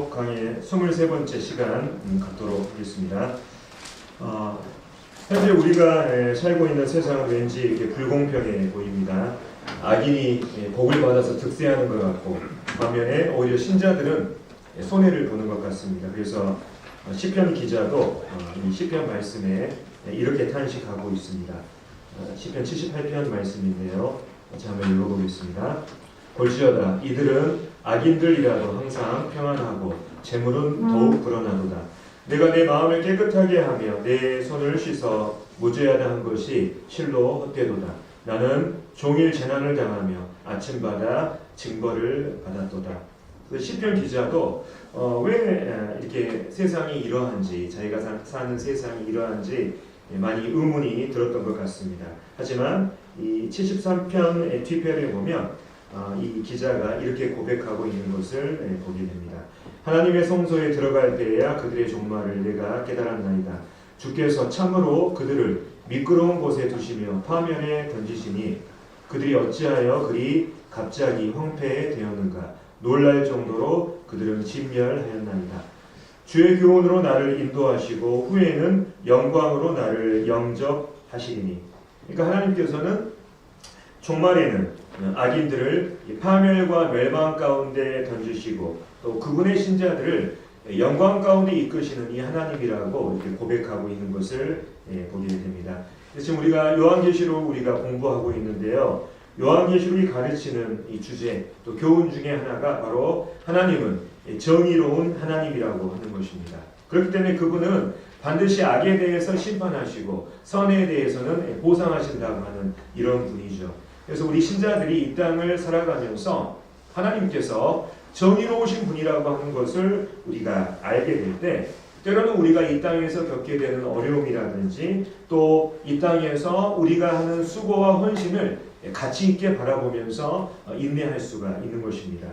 기록 강의 23번째 시간 갖도록 하겠습니다. 현재 우리가 살고 있는 세상은 왠지 이렇게 불공평해 보입니다. 악인이 복을 받아서 득세하는 것 같고, 반면에 오히려 신자들은 손해를 보는 것 같습니다. 그래서 시편 기자도 이 시편 말씀에 이렇게 탄식하고 있습니다. 시편 78편 말씀인데요. 같이 한번 읽어보겠습니다. 볼지어다 이들은 악인들이라도 항상 평안하고 재물은 더욱 불어나도다. 내가 내 마음을 깨끗하게 하며 내 손을 씻어 무죄하다 한 것이 실로 헛되도다. 나는 종일 재난을 당하며 아침마다 징벌을 받았도다. 시편 기자도 왜 이렇게 세상이 이러한지, 자기가 사는 세상이 이러한지 많이 의문이 들었던 것 같습니다. 하지만 이 73편 뒤편에 보면 이 기자가 이렇게 고백하고 있는 것을 보게 됩니다. 하나님의 성소에 들어갈 때에야 그들의 종말을 내가 깨달았나이다. 주께서 참으로 그들을 미끄러운 곳에 두시며 파면에 던지시니 그들이 어찌하여 그리 갑자기 황폐되었는가. 놀랄 정도로 그들은 진멸하였나이다. 주의 교훈으로 나를 인도하시고 후에는 영광으로 나를 영접하시리니. 그러니까 하나님께서는 종말에는 악인들을 파멸과 멸망 가운데 던지시고 또 그분의 신자들을 영광 가운데 이끄시는 이 하나님이라고 이렇게 고백하고 있는 것을 보게 됩니다. 지금 우리가 요한계시록 우리가 공부하고 있는데요. 요한계시록이 가르치는 이 주제 또 교훈 중에 하나가 바로 하나님은 정의로운 하나님이라고 하는 것입니다. 그렇기 때문에 그분은 반드시 악에 대해서 심판하시고 선에 대해서는 보상하신다고 하는 이런 분이죠. 그래서 우리 신자들이 이 땅을 살아가면서 하나님께서 정의로우신 분이라고 하는 것을 우리가 알게 될 때 때로는 우리가 이 땅에서 겪게 되는 어려움이라든지 또 이 땅에서 우리가 하는 수고와 헌신을 가치 있게 바라보면서 인내할 수가 있는 것입니다.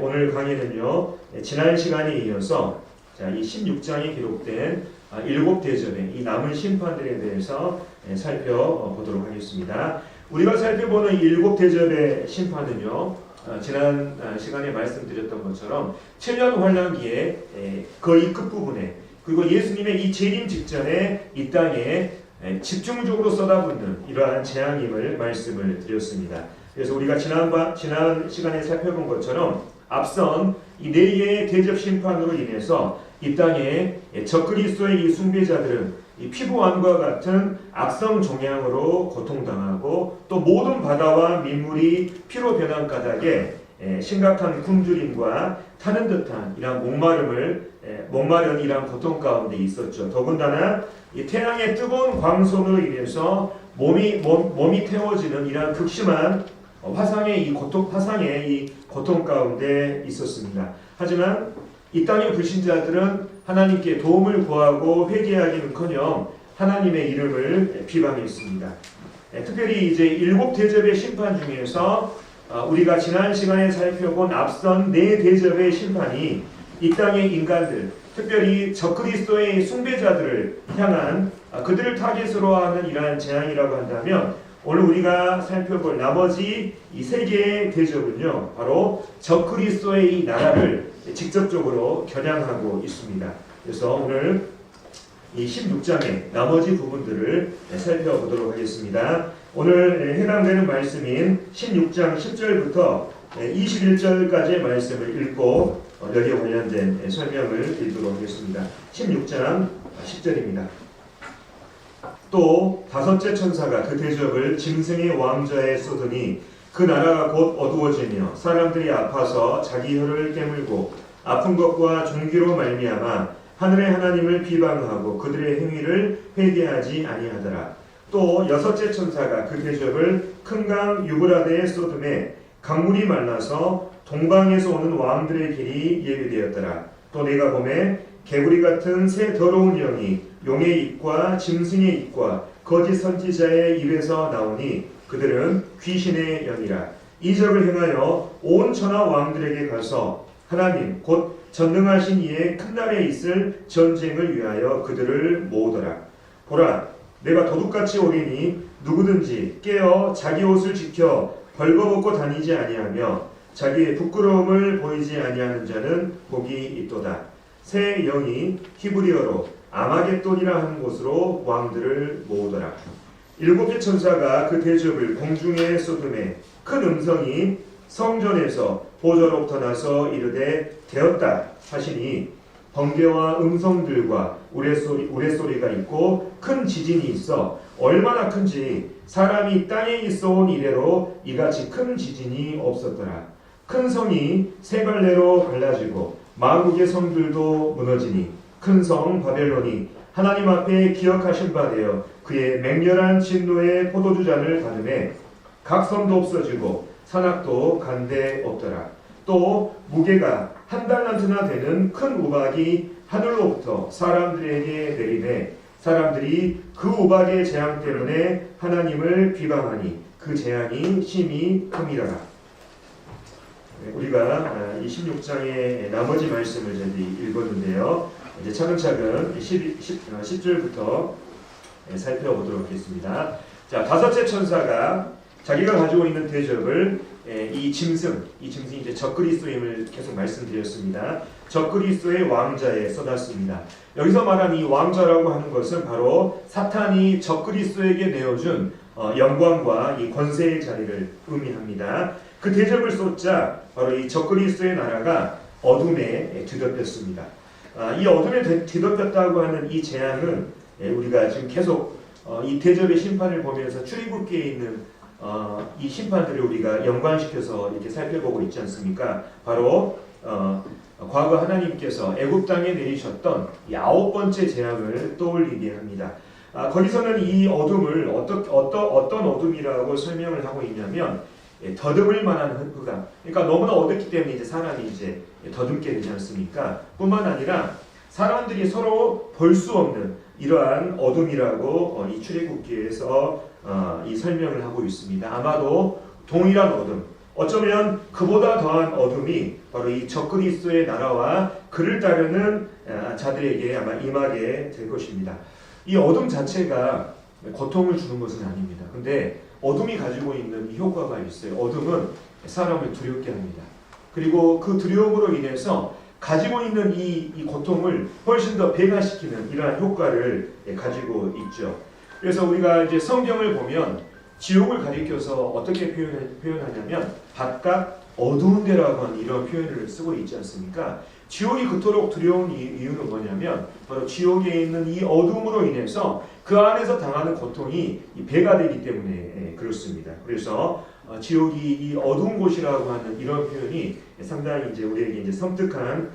오늘 강의는요, 지난 시간에 이어서 이 16장에 기록된 7대접의 이 남은 심판들에 대해서 살펴보도록 하겠습니다. 우리가 살펴보는 7대접의 심판은요, 지난 시간에 말씀드렸던 것처럼 7년 환란기에 거의 끝부분에 그리고 예수님의 이 재림 직전에 이 땅에 집중적으로 쏟아붓는 이러한 재앙임을 말씀을 드렸습니다. 그래서 우리가 지난 시간에 살펴본 것처럼 앞선 이 4개의 대접 심판으로 인해서 이 땅에 적그리스도의 이 숭배자들은 이 피부암과 같은 악성 종양으로 고통당하고 또 모든 바다와 민물이 피로 변한 까닭에 심각한 굶주림과 타는 듯한 이러한 목마른 이러한 고통 가운데 있었죠. 더군다나 이 태양의 뜨거운 광선으로 인해서 몸이 태워지는 이러한 극심한 화상의 이 고통 가운데 있었습니다. 하지만 이 땅의 불신자들은 하나님께 도움을 구하고 회개하기는커녕 하나님의 이름을 비방했습니다. 특별히 이제 7대접의 심판 중에서 우리가 지난 시간에 살펴본 앞선 4대접의 심판이 이 땅의 인간들, 특별히 적그리스도의 숭배자들을 향한 그들을 타깃으로 하는 이러한 재앙이라고 한다면 오늘 우리가 살펴볼 나머지 이 3개의 대접은요, 바로 적그리스도의 이 나라를 직접적으로 겨냥하고 있습니다. 그래서 오늘 이 16장의 나머지 부분들을 살펴보도록 하겠습니다. 오늘 해당되는 말씀인 16장 10절부터 21절까지의 말씀을 읽고 여기에 관련된 설명을 읽도록 하겠습니다. 16장 10절입니다. 또 5째 천사가 그 대접을 짐승의 왕좌에 쏟으니 그 나라가 곧 어두워지며 사람들이 아파서 자기 혀를 깨물고 아픈 것과 종기로 말미암아 하늘의 하나님을 비방하고 그들의 행위를 회개하지 아니하더라. 또 6째 천사가 그 대접을 큰 강 유브라데에 쏟음에 강물이 말라서 동방에서 오는 왕들의 길이 예비되었더라. 또 내가 보매 개구리 같은 새 더러운 영이 용의 입과 짐승의 입과 거짓 선지자의 입에서 나오니 그들은 귀신의 영이라. 이적을 행하여 온 천하 왕들에게 가서 하나님 곧 전능하신 이의 큰 날에 있을 전쟁을 위하여 그들을 모으더라. 보라, 내가 도둑같이 오리니 누구든지 깨어 자기 옷을 지켜 벌거벗고 다니지 아니하며 자기의 부끄러움을 보이지 아니하는 자는 복이 있도다. 새 영이 히브리어로 아마겟돈이라 하는 곳으로 왕들을 모으더라. 7개 천사가 그 대접을 공중에 쏟음에 큰 음성이 성전에서 보좌로부터 나서 이르되 되었다 하시니 번개와 음성들과 우레소리가 있고 큰 지진이 있어 얼마나 큰지 사람이 땅에 있어온 이래로 이같이 큰 지진이 없었더라. 큰 성이 세 갈래로 갈라지고 마국의 성들도 무너지니 큰 성 바벨론이 하나님 앞에 기억하신 바 되어 그의 맹렬한 진노의 포도주 잔을 받음에 각 섬도 없어지고 산악도 간데 없더라. 또 무게가 1달란트나 되는 큰 우박이 하늘로부터 사람들에게 내리매 사람들이 그 우박의 재앙 때문에 하나님을 비방하니 그 재앙이 심히 큼이라. 우리가 이 16장의 나머지 말씀을 읽었는데요. 이제 차근차근 10절부터 살펴보도록 하겠습니다. 자, 5째 천사가 자기가 가지고 있는 대접을 이 짐승이 이제 적그리스도임을 계속 말씀드렸습니다. 적그리스도의 왕자에 쏟았습니다. 여기서 말한 이 왕자라고 하는 것은 바로 사탄이 적그리스도에게 내어준 영광과 이 권세의 자리를 의미합니다. 그 대접을 쏟자 바로 이 적그리스도의 나라가 어둠에 뒤덮였습니다. 이 어둠에 뒤덮였다고 하는 이 재앙은 우리가 지금 계속 이 대접의 심판을 보면서 출애굽기에 있는 이 심판들을 우리가 연관시켜서 이렇게 살펴보고 있지 않습니까? 바로 과거 하나님께서 애굽 땅에 내리셨던 이 9번째 재앙을 떠올리게 합니다. 거기서는 이 어둠을 어떤 어둠이라고 설명을 하고 있냐면 더듬을 만한 흑암. 그러니까 너무나 어둡기 때문에 이제 사람이 이제 더듬게 되지 않습니까? 뿐만 아니라 사람들이 서로 볼 수 없는 이러한 어둠이라고 이 출애굽기에서 이 설명을 하고 있습니다. 아마도 동일한 어둠, 어쩌면 그보다 더한 어둠이 바로 이 적그리스도의 나라와 그를 따르는 자들에게 아마 임하게 될 것입니다. 이 어둠 자체가 고통을 주는 것은 아닙니다. 근데 어둠이 가지고 있는 효과가 있어요. 어둠은 사람을 두렵게 합니다. 그리고 그 두려움으로 인해서 가지고 있는 이 고통을 훨씬 더 배가시키는 이러한 효과를 가지고 있죠. 그래서 우리가 이제 성경을 보면 지옥을 가리켜서 어떻게 표현하냐면 바깥 어두운 데라고 하는 이런 표현을 쓰고 있지 않습니까? 지옥이 그토록 두려운 이유는 뭐냐면 바로 지옥에 있는 이 어둠으로 인해서 그 안에서 당하는 고통이 배가 되기 때문에 그렇습니다. 그래서 지옥이 이 어두운 곳이라고 하는 이런 표현이 상당히 이제 우리에게 이제 섬뜩한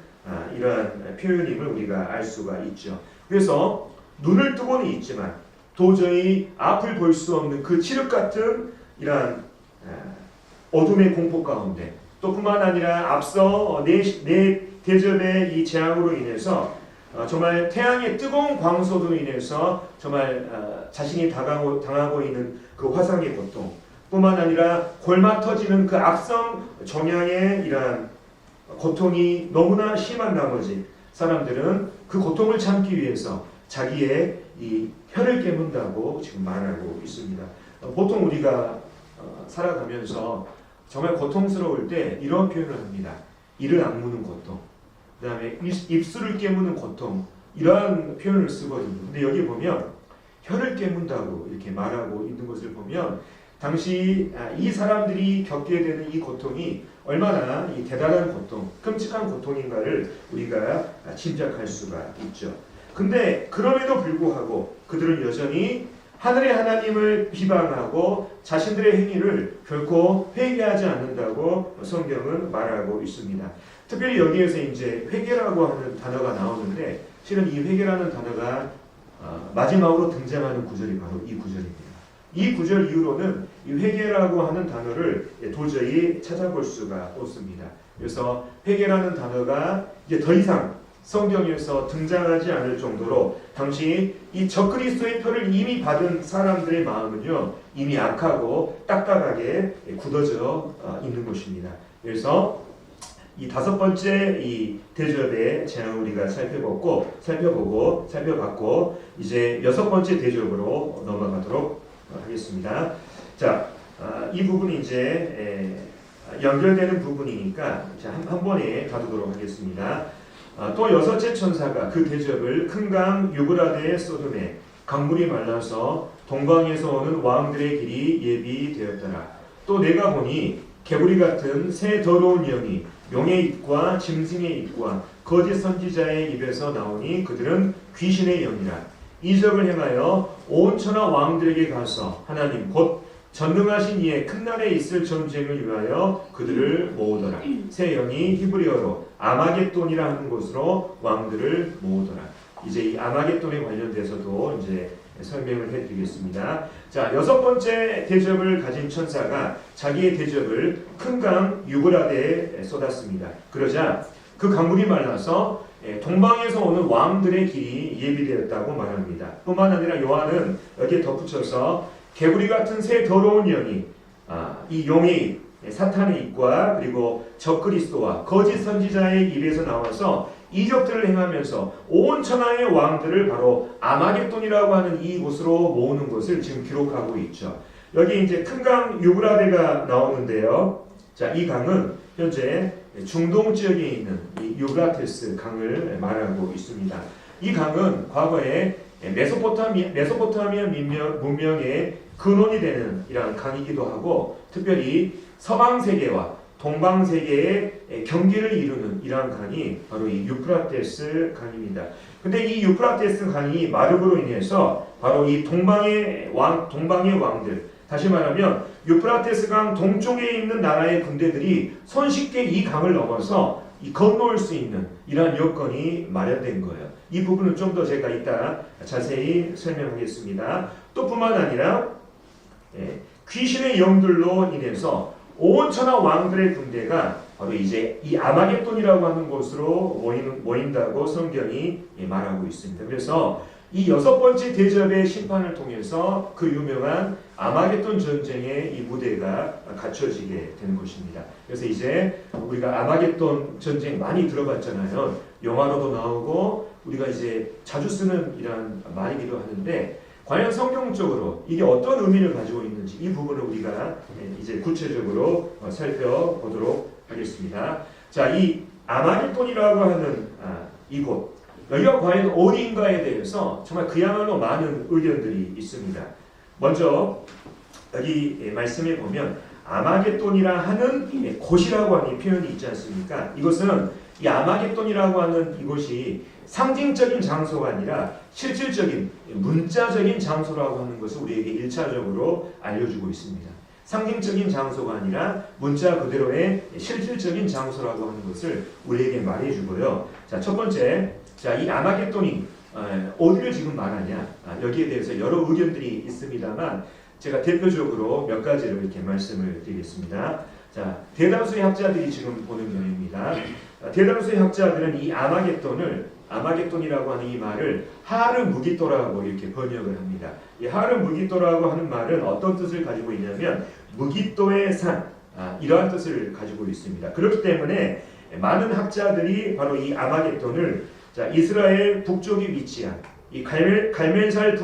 이러한 표현임을 우리가 알 수가 있죠. 그래서 눈을 뜨고는 있지만 도저히 앞을 볼 수 없는 그 칠흑 같은 이러한 어둠의 공포 가운데 또 뿐만 아니라 앞서 내 대접의 이 재앙으로 인해서 정말 태양의 뜨거운 광소로 인해서 정말 자신이 당하고 있는 그 화상의 고통 뿐만 아니라 골마 터지는 그 악성 정향의 이러한 고통이 너무나 심한 나머지 사람들은 그 고통을 참기 위해서 자기의 이 혀를 깨문다고 지금 말하고 있습니다. 보통 우리가 살아가면서 정말 고통스러울 때 이런 표현을 합니다. 이를 악무는 고통, 그 다음에 입술을 깨무는 고통, 이러한 표현을 쓰거든요. 근데 여기 보면 혀를 깨문다고 이렇게 말하고 있는 것을 보면 당시 이 사람들이 겪게 되는 이 고통이 얼마나 이 대단한 고통, 끔찍한 고통인가를 우리가 짐작할 수가 있죠. 근데 그럼에도 불구하고 그들은 여전히 하늘의 하나님을 비방하고 자신들의 행위를 결코 회개하지 않는다고 성경은 말하고 있습니다. 특별히 여기에서 이제 회개라고 하는 단어가 나오는데 실은 이 회개라는 단어가 마지막으로 등장하는 구절이 바로 이 구절입니다. 이 구절 이후로는 이 회개라고 하는 단어를 도저히 찾아볼 수가 없습니다. 그래서 회개라는 단어가 이제 더 이상 성경에서 등장하지 않을 정도로 당시 이 적그리스도의 표를 이미 받은 사람들의 마음은요 이미 악하고 딱딱하게 굳어져 있는 것입니다. 그래서 이 5번째 이 대접의 재앙을 우리가 살펴봤고 이제 6번째 대접으로 넘어가도록 하겠습니다. 자, 이 부분이 이제 연결되는 부분이니까 한 번에 다루도록 하겠습니다. 또 여섯째 천사가 그 대접을 큰 강 유브라데의 소돔에 강물이 말라서 동방에서 오는 왕들의 길이 예비되었더라. 또 내가 보니 개구리 같은 새 더러운 영이 용의 입과 짐승의 입과 거짓 선지자의 입에서 나오니 그들은 귀신의 영이라. 이적을 행하여 온 천하 왕들에게 가서 하나님 곧 전능하신 이의 큰 날에 있을 전쟁을 위하여 그들을 모으더라. 새 영이 히브리어로 아마겟돈이라 하는 곳으로 왕들을 모으더라. 이제 이 아마겟돈에 관련돼서도 이제 설명을 해드리겠습니다. 자, 여섯 번째 대접을 가진 천사가 자기의 대접을 큰 강 유브라데에 쏟았습니다. 그러자 그 강물이 말라서 동방에서 오는 왕들의 길이 예비되었다고 말합니다. 뿐만 아니라 요한은 여기에 덧붙여서 개구리 같은 새 더러운 영이 이 용의 입, 사탄의 입과 그리고 적그리스도와 거짓 선지자의 입에서 나와서 이적들을 행하면서 온 천하의 왕들을 바로 아마겟돈이라고 하는 이곳으로 모으는 것을 지금 기록하고 있죠. 여기 이제 큰 강 유브라데가 나오는데요. 자, 이 강은 현재 중동 지역에 있는 이 유브라테스 강을 말하고 있습니다. 이 강은 과거에 메소포타미아 문명의 근원이 되는 이러한 강이기도 하고 특별히 서방 세계와 동방 세계의 경계를 이루는 이러한 강이 바로 이 유프라테스 강입니다. 근데 이 유프라테스 강이 마르고로 인해서 바로 이 동방의 왕들, 다시 말하면 유프라테스 강 동쪽에 있는 나라의 군대들이 손쉽게 이 강을 넘어서 건너올 수 있는 이러한 여건이 마련된 거예요. 이 부분은 좀 더 제가 이따 자세히 설명하겠습니다. 또 뿐만 아니라 귀신의 영들로 인해서 온 천하 왕들의 군대가 바로 이제 이 아마겟돈이라고 하는 곳으로 모인다고 성경이 말하고 있습니다. 그래서 이 여섯 번째 대접의 심판을 통해서 그 유명한 아마겟돈 전쟁의 이 무대가 갖춰지게 되는 것입니다. 그래서 이제 우리가 아마겟돈 전쟁 많이 들어봤잖아요. 영화로도 나오고 우리가 이제 자주 쓰는 이런 말이기도 하는데 과연 성경적으로 이게 어떤 의미를 가지고 있는지 이 부분을 우리가 이제 구체적으로 살펴보도록 하겠습니다. 자, 이 아마겟돈이라고 하는 이곳, 여기가 과연 어디인가에 대해서 정말 그야말로 많은 의견들이 있습니다. 먼저 여기 말씀에 보면 아마겟돈이라 하는 곳이라고 하는 표현이 있지 않습니까? 이것은 이 아마겟돈이라고 하는 이곳이 상징적인 장소가 아니라 실질적인 문자적인 장소라고 하는 것을 우리에게 1차적으로 알려주고 있습니다. 상징적인 장소가 아니라 문자 그대로의 실질적인 장소라고 하는 것을 우리에게 말해주고요. 자, 첫 번째, 자, 이 아마겟돈이 어디를 지금 말하냐? 여기에 대해서 여러 의견들이 있습니다만 제가 대표적으로 몇 가지를 이렇게 말씀을 드리겠습니다. 자, 대다수의 학자들이 지금 보는 면입니다. 대다수의 학자들은 이 아마겟돈이라고 하는 이 말을 하르 무기또라고 이렇게 번역을 합니다. 이 하르 무기또라고 하는 말은 어떤 뜻을 가지고 있냐면 무기또의 산, 이러한 뜻을 가지고 있습니다. 그렇기 때문에 많은 학자들이 바로 이 아마겟돈을 이스라엘 북쪽에 위치한 이 갈멜산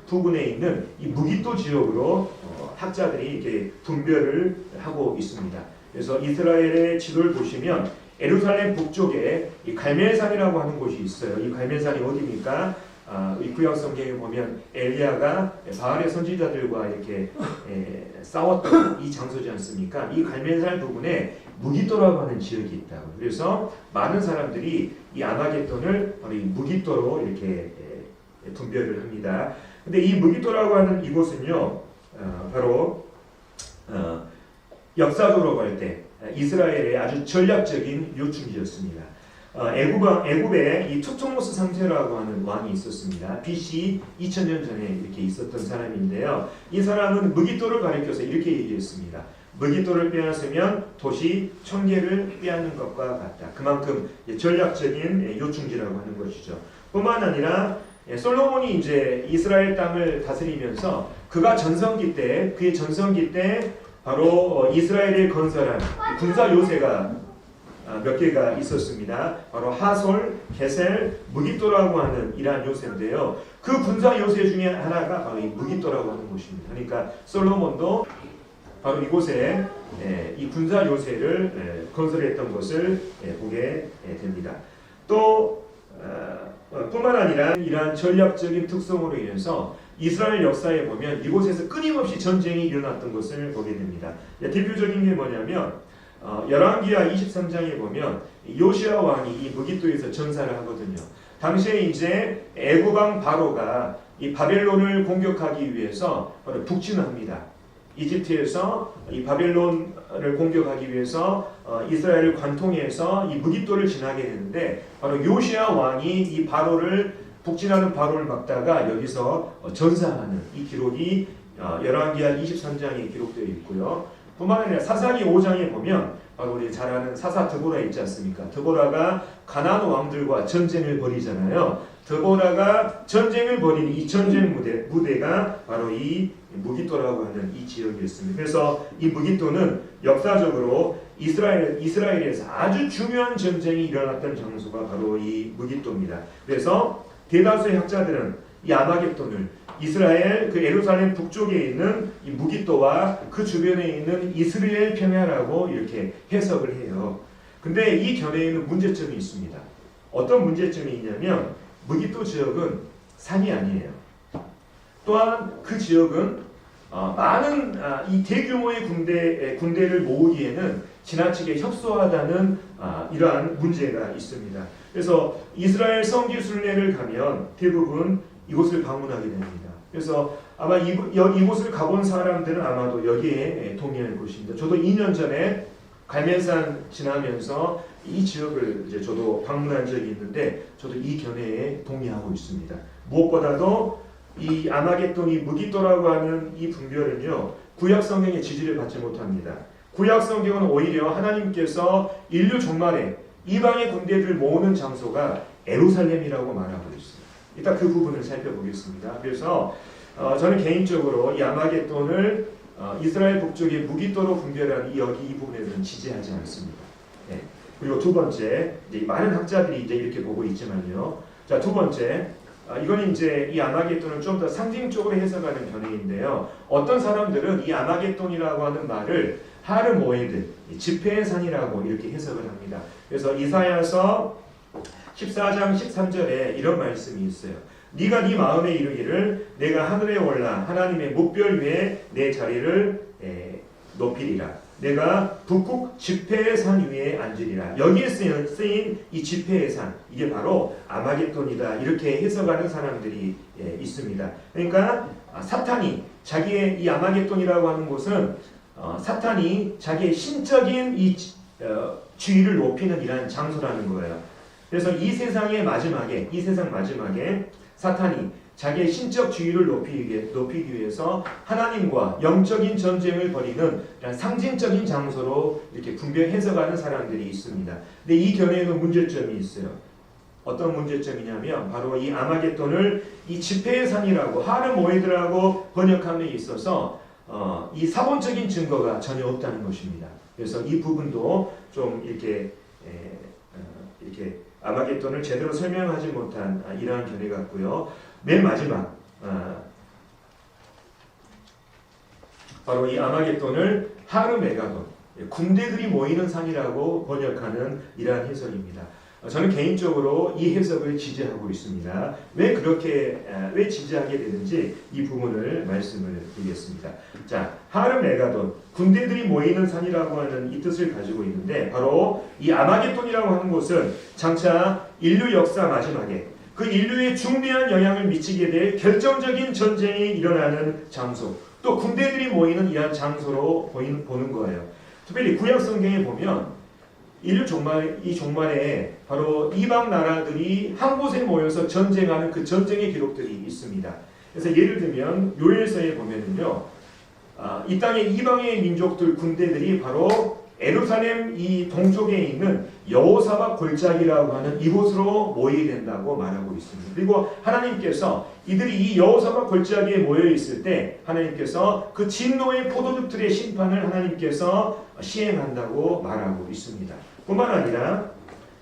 부근에 있는 이 무기또 지역으로 학자들이 이렇게 분별을 하고 있습니다. 그래서 이스라엘의 지도를 보시면 예루살렘 북쪽에 이 갈멜산이라고 하는 곳이 있어요. 이 갈멜산이 어디입니까? 이 구약 성경에 보면 엘리야가 바알의 선지자들과 이렇게 싸웠던 이 장소지 않습니까? 이 갈멜산 부근에 무기또라고 하는 지역이 있다고. 그래서 많은 사람들이 이 아마겟돈을 바로 이 무기또로 이렇게 분별을 합니다. 근데 이 무기또라고 하는 이곳은요, 바로 역사적으로 볼 때 이스라엘의 아주 전략적인 요충지였습니다. 애굽에 이 투투모스 3세라고 하는 왕이 있었습니다. BC 2000년 전에 이렇게 있었던 사람인데요. 이 사람은 무기또를 가리켜서 이렇게 얘기했습니다. 무기또를 빼앗으면 도시 1000개를 빼앗는 것과 같다. 그만큼 전략적인 요충지라고 하는 것이죠. 뿐만 아니라 솔로몬이 이제 이스라엘 땅을 다스리면서 그의 전성기 때 바로 이스라엘을 건설한 군사 요새가 몇 개가 있었습니다. 바로 하솔, 게셀, 무기또라고 하는 이러한 요새인데요. 그 군사 요새 중에 하나가 바로 이 무기또라고 하는 곳입니다. 그러니까 솔로몬도 바로 이곳에 이 군사 요새를 건설했던 것을 보게 됩니다. 또 뿐만 아니라 이러한 전략적인 특성으로 인해서 이스라엘 역사에 보면 이곳에서 끊임없이 전쟁이 일어났던 것을 보게 됩니다. 대표적인 게 뭐냐면 열왕기하 23장에 보면 요시야 왕이 이 무깃도에서 전사를 하거든요. 당시에 이제 애굽왕 바로가 이 바벨론을 공격하기 위해서 바로 북진합니다. 이집트에서 이 바벨론을 공격하기 위해서 이스라엘을 관통해서 이 무깃도를 지나게 되는데 바로 요시야 왕이 이 바로를 북진하는 바로를 막다가 여기서 전사하는 이 기록이 열왕기하 23장에 기록되어 있고요. 뿐만 아니라 사사기 5장에 보면 바로 우리 잘 아는 사사 드보라 있지 않습니까? 드보라가 가나안 왕들과 전쟁을 벌이잖아요. 드보라가 전쟁을 벌인 이 전쟁 무대가 바로 이 무깃도라고 하는 이 지역이었습니다. 그래서 이 무깃도는 역사적으로 이스라엘에서 아주 중요한 전쟁이 일어났던 장소가 바로 이 무깃도입니다. 그래서 대다수의 학자들은 이 아마겟돈을 이스라엘 그 예루살렘 북쪽에 있는 이 무깃도와 그 주변에 있는 이스라엘 평야라고 이렇게 해석을 해요. 근데 이 견해에는 문제점이 있습니다. 어떤 문제점이 있냐면 무깃도 지역은 산이 아니에요. 또한 그 지역은 많은 이 대규모의 군대를 모으기에는 지나치게 협소하다는 이러한 문제가 있습니다. 그래서 이스라엘 성지 순례를 가면 대부분 이곳을 방문하게 됩니다. 그래서 아마 이곳을 가본 사람들은 아마도 여기에 동의할 것입니다. 저도 2년 전에 갈멜산 지나면서 이 지역을 이제 저도 방문한 적이 있는데 저도 이 견해에 동의하고 있습니다. 무엇보다도 이 아마겟돈이 무깃도라고 하는 이 분별은요 구약 성경의 지지를 받지 못합니다. 구약 성경은 오히려 하나님께서 인류 종말에 이방의 군대들을 모으는 장소가 예루살렘이라고 말하고 있습니다. 이따 그 부분을 살펴보겠습니다. 그래서 저는 개인적으로 이 아마겟돈을 이스라엘 북쪽의 무깃도로 분별한 여기 이 부분에서는 지지하지 않습니다. 네. 그리고 두 번째, 이제 많은 학자들이 이제 이렇게 보고 있지만요. 자, 두 번째, 이건 이제 이 아마겟돈을 좀 더 상징적으로 해석하는 견해인데요. 어떤 사람들은 이 아마겟돈이라고 하는 말을 하르모에드, 지폐의 산이라고 이렇게 해석을 합니다. 그래서 이사야서 14장 13절에 이런 말씀이 있어요. 네가 네 마음에 이르기를 내가 하늘에 올라 하나님의 뭇별 위에 내 자리를 높이리라. 내가 북극 지폐의 산 위에 앉으리라. 여기에 쓰인 이 지폐의 산, 이게 바로 아마겟돈이다. 이렇게 해석하는 사람들이 있습니다. 그러니까 사탄이 자기의 이 아마겟돈이라고 하는 곳은 사탄이 자기의 신적인 이 지위를 높이는 이러한 장소라는 거예요. 그래서 이 세상 마지막에 사탄이 자기의 신적 지위를 높이기 위해서 하나님과 영적인 전쟁을 벌이는 상징적인 장소로 이렇게 분별 해석하는 사람들이 있습니다. 근데 이 견해에는 문제점이 있어요. 어떤 문제점이냐면 바로 이 아마겟돈을 이 지폐의 산이라고 하르모에드라고 번역함에 있어서 이 사본적인 증거가 전혀 없다는 것입니다. 그래서 이 부분도 좀 이렇게 아마겟돈을 제대로 설명하지 못한 이러한 견해 같고요. 맨 마지막 바로 이 아마겟돈을 하르메가돈, 군대들이 모이는 산이라고 번역하는 이러한 해석입니다. 저는 개인적으로 이 해석을 지지하고 있습니다. 왜 지지하게 되는지 이 부분을 말씀을 드리겠습니다. 자, 하르메가돈, 군대들이 모이는 산이라고 하는 이 뜻을 가지고 있는데 바로 이 아마겟돈이라고 하는 곳은 장차 인류 역사 마지막에 그 인류에 중대한 영향을 미치게 될 결정적인 전쟁이 일어나는 장소, 또 군대들이 모이는 이러한 장소로 보는 거예요. 특별히 구약 성경에 보면 인류 종말에 바로 이방 나라들이 한 곳에 모여서 전쟁하는 그 전쟁의 기록들이 있습니다. 그래서 예를 들면 요엘서에 보면은요, 이 땅의 이방의 민족들 군대들이 바로 예루살렘 이 동쪽에 있는 여호사밧 골짜기라고 하는 이곳으로 모이게 된다고 말하고 있습니다. 그리고 하나님께서 이들이 이 여호사밧 골짜기에 모여 있을 때 하나님께서 그 진노의 포도즙들의 심판을 하나님께서 시행한다고 말하고 있습니다. 뿐만 아니라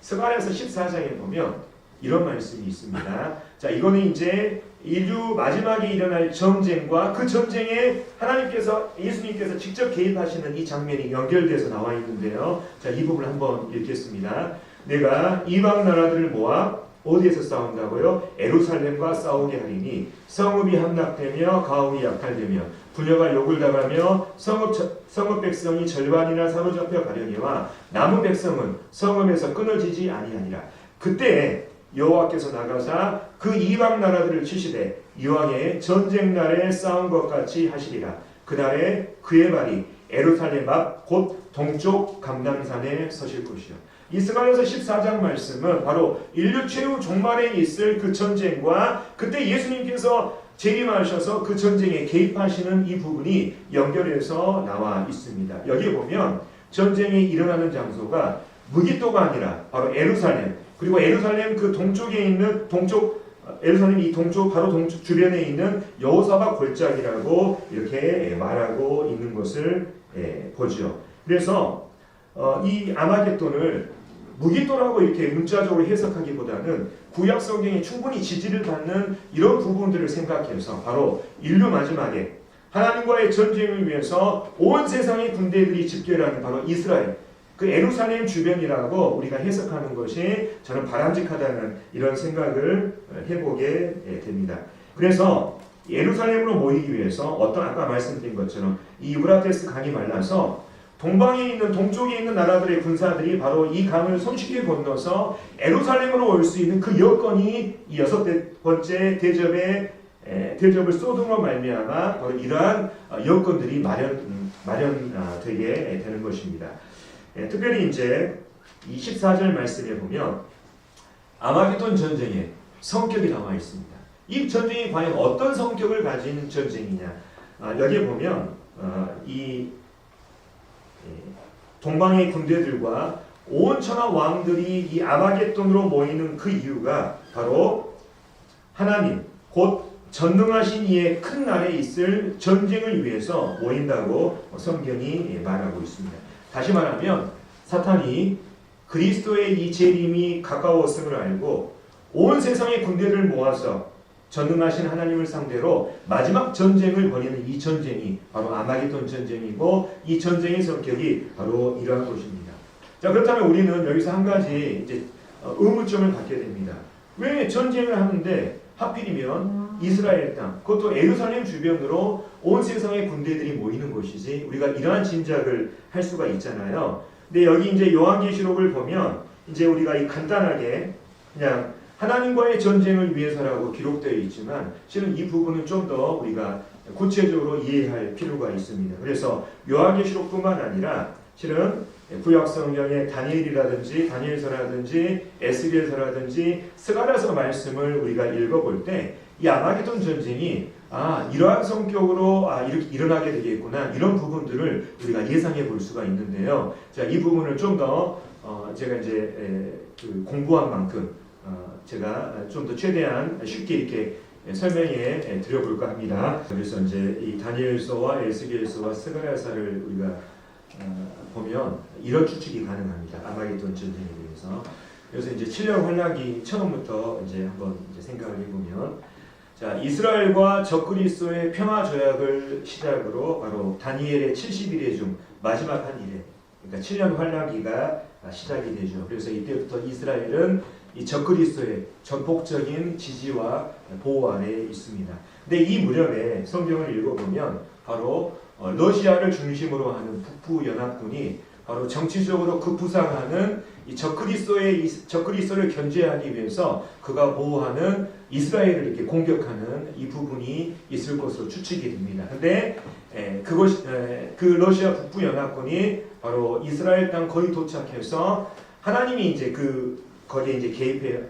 스가랴서 14장에 보면 이런 말씀이 있습니다. 자, 이거는 이제 인류 마지막에 일어날 전쟁과 그 전쟁에 하나님께서 예수님께서 직접 개입하시는 이 장면이 연결돼서 나와 있는데요. 자, 이 부분을 한번 읽겠습니다. 내가 이방 나라들을 모아 어디에서 싸운다고요? 예루살렘과 싸우게 하리니 성읍이 함락되며 가옥이 약탈되며 부녀가 욕을 당하며 성읍 백성이 절반이나 사로잡혀 가려니와 남은 백성은 성읍에서 끊어지지 아니하니라. 그때 여호와께서 나가사 그 이방 나라들을 치시되 이왕의 전쟁 날에 싸운 것 같이 하시리라. 그날에 그의 발이 예루살렘 앞 곧 동쪽 감람산에 서실 것이요. 이 스가랴서 14장 말씀은 바로 인류 최후 종말에 있을 그 전쟁과 그때 예수님께서 재림하셔서 그 전쟁에 개입하시는 이 부분이 연결해서 나와 있습니다. 여기 보면 전쟁이 일어나는 장소가 무기토가 아니라 바로 예루살렘, 그리고 예루살렘 그 동쪽에 있는 예루살렘 이 동쪽 바로 동쪽 주변에 있는 여호사밧 골짜기라고 이렇게 말하고 있는 것을 보죠. 그래서 이 아마겟돈을 무기토라고 이렇게 문자적으로 해석하기보다는 구약 성경에 충분히 지지를 받는 이런 부분들을 생각해서 바로 인류 마지막에 하나님과의 전쟁을 위해서 온 세상의 군대들이 집결하는 바로 이스라엘, 그 예루살렘 주변이라고 우리가 해석하는 것이 저는 바람직하다는 이런 생각을 해보게 됩니다. 그래서 예루살렘으로 모이기 위해서 아까 말씀드린 것처럼 이 유브라테스 강이 말라서 동쪽에 있는 나라들의 군사들이 바로 이 강을 손쉽게 건너서 예루살렘으로 올 수 있는 그 여건이 이 6번째 대접을 쏟음으로 말미암아 바로 이러한 여건들이 마련되게 되는 것입니다. 특별히 이제 이 14절 말씀에 보면 아마겟돈 전쟁의 성격이 나와 있습니다. 이 전쟁이 과연 어떤 성격을 가진 전쟁이냐? 여기에 보면 이 동방의 군대들과 온 천하 왕들이 이 아마겟돈으로 모이는 그 이유가 바로 하나님 곧 전능하신 이의 큰 날에 있을 전쟁을 위해서 모인다고 성경이 말하고 있습니다. 다시 말하면 사탄이 그리스도의 이 재림이 가까웠음을 알고 온 세상의 군대를 모아서 전능하신 하나님을 상대로 마지막 전쟁을 벌이는 이 전쟁이 바로 아마겟돈 전쟁이고 이 전쟁의 성격이 바로 이러한 것입니다. 자, 그렇다면 우리는 여기서 한 가지 이제 의문점을 갖게 됩니다. 왜 전쟁을 하는데 하필이면 이스라엘 땅, 그것도 예루살렘 주변으로 온 세상의 군대들이 모이는 곳이지? 우리가 이러한 짐작을 할 수가 있잖아요. 근데 여기 이제 요한계시록을 보면 이제 우리가 이 간단하게 그냥 하나님과의 전쟁을 위해서라고 기록되어 있지만 실은 이 부분은 좀 더 우리가 구체적으로 이해할 필요가 있습니다. 그래서 요한계시록뿐만 아니라 실은 구약 성경의 다니엘서라든지 에스겔서라든지 스가랴서 말씀을 우리가 읽어볼 때 이 아마겟돈 전쟁이 이러한 성격으로 이렇게 일어나게 되겠구나, 이런 부분들을 우리가 예상해 볼 수가 있는데요. 자, 이 부분을 좀 더 제가 이제 공부한 만큼 제가 좀 더 최대한 쉽게 이렇게 설명해 드려볼까 합니다. 그래서 이제 이 다니엘서와 에스겔서와 스가랴서를 우리가 보면 이런 추측이 가능합니다. 아마겟돈 전쟁에 대해서. 그래서 이제 7년 환란기 처음부터 이제 한번 이제 생각을 해보면, 자, 이스라엘과 적그리스도의 평화 조약을 시작으로 바로 다니엘의 70일의 중 마지막 한 일에, 그러니까 7년 환란기가 시작이 되죠. 그래서 이때부터 이스라엘은 이 적그리스도의 전폭적인 지지와 보호 아래에 있습니다. 근데 이 무렵에 성경을 읽어보면 바로 러시아를 중심으로 하는 북부 연합군이 바로 정치적으로 급부상하는 이 적그리스도를 견제하기 위해서 그가 보호하는 이스라엘을 이렇게 공격하는 이 부분이 있을 것으로 추측이 됩니다. 근데 그 러시아 북부 연합군이 바로 이스라엘 땅 거의 도착해서 하나님이 이제 거기에 이제